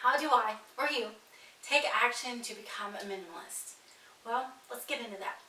How do I, or you, take action to become a minimalist? Well, let's get into that.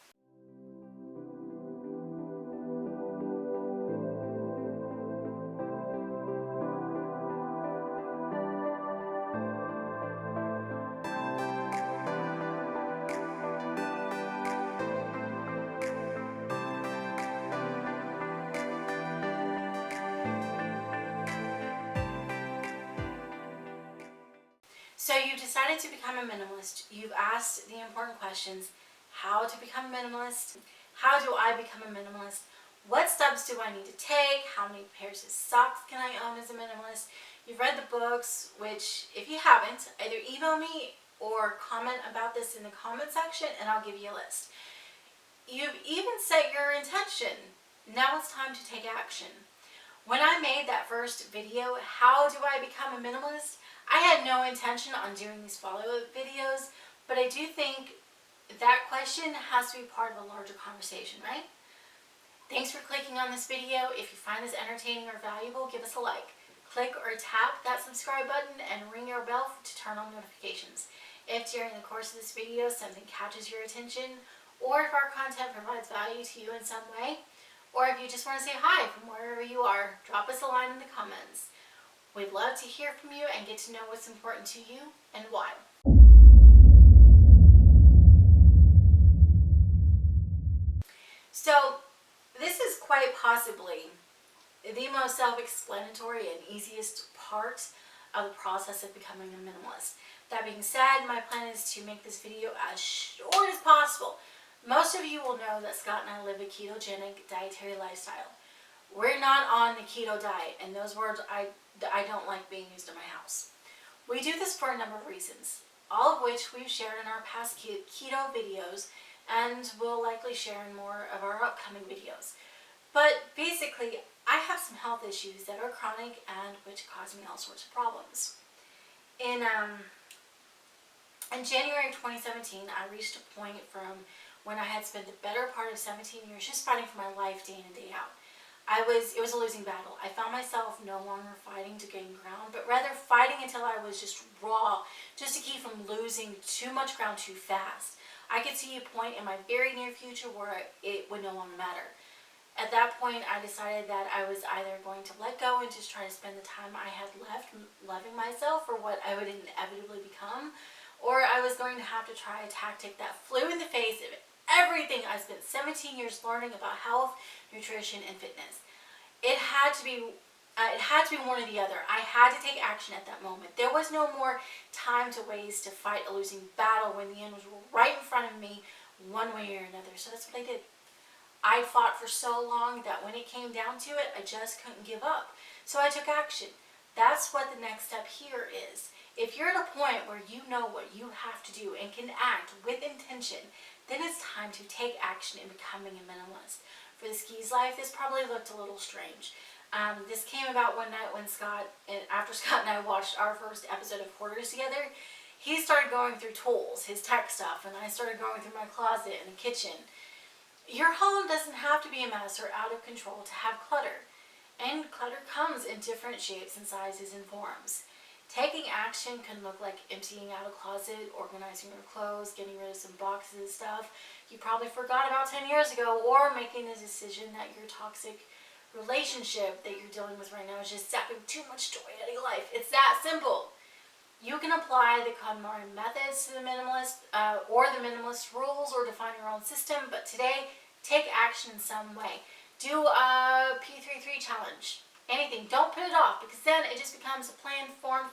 So you decided to become a minimalist. You've asked the important questions: how to become a minimalist? How do I become a minimalist? What steps do I need to take? How many pairs of socks can I own as a minimalist? You've read the books, which if you haven't, either email me or comment about this in the comment section and I'll give you a list. You've even set your intention. Now it's time to take action. When I made that first video, how do I become a minimalist? I had no intention on doing these follow-up videos, but I do think that question has to be part of a larger conversation, right? Thanks for clicking on this video. If you find this entertaining or valuable, give us a like. Click or tap that subscribe button and ring your bell to turn on notifications. If during the course of this video something catches your attention, or if our content provides value to you in some way, or if you just want to say hi from wherever you are, drop us a line in the comments. We'd love to hear from you and get to know what's important to you and why. So, this is quite possibly the most self-explanatory and easiest part of the process of becoming a minimalist. That being said, my plan is to make this video as short as possible. Most of you will know that Scott and I live a ketogenic dietary lifestyle. We're not on the keto diet, and those words I don't like being used in my house. We do this for a number of reasons, all of which we've shared in our past keto videos and will likely share in more of our upcoming videos. But basically, I have some health issues that are chronic and which cause me all sorts of problems. In January 2017, I reached a point from when I had spent the better part of 17 years just fighting for my life day in and day out. It was a losing battle. I found myself no longer fighting to gain ground, but rather fighting until I was just raw, just to keep from losing too much ground too fast. I could see a point in my very near future where it would no longer matter. At that point, I decided that I was either going to let go and just try to spend the time I had left loving myself for what I would inevitably become, or I was going to have to try a tactic that flew in the face of everything I spent 17 years learning about health, nutrition, and fitness. It had to be one or the other. I had to take action at that moment. There was no more time to waste to fight a losing battle when the end was right in front of me, one way or another. So that's what I did. I fought for so long that when it came down to it, I just couldn't give up. So I took action. That's what the next step here is. If you're at a point where you know what you have to do and can act with intention, then it's time to take action in becoming a minimalist. For the skis life, this probably looked a little strange. This came about one night when after Scott and I watched our first episode of Hoarders together. He started going through tools, his tech stuff, and I started going through my closet and the kitchen. Your home doesn't have to be a mess or out of control to have clutter. And clutter comes in different shapes and sizes and forms. Taking action can look like emptying out a closet, organizing your clothes, getting rid of some boxes of stuff you probably forgot about 10 years ago, or making the decision that your toxic relationship that you're dealing with right now is just zapping too much joy out of your life. It's that simple. You can apply the KonMari methods to the minimalist or the minimalist rules, or define your own system, but today, take action in some way. Do a P33 challenge. Anything. Don't put it off, because then it just becomes a plan formed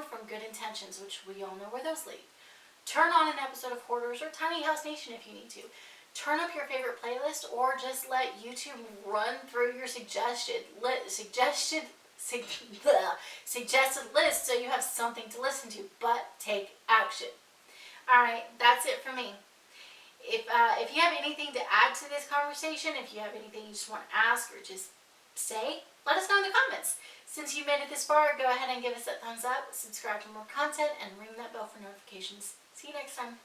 from good intentions, which we all know where those lead. Turn on an episode of Hoarders or Tiny House Nation if you need to. Turn up your favorite playlist, or just let YouTube run through your suggested list so you have something to listen to, but take action. Alright, that's it for me. If you have anything to add to this conversation, if you have anything you just want to ask or just say, let us know in the comments. Since you made it this far, go ahead and give us that thumbs up, subscribe for more content, and ring that bell for notifications. See you next time.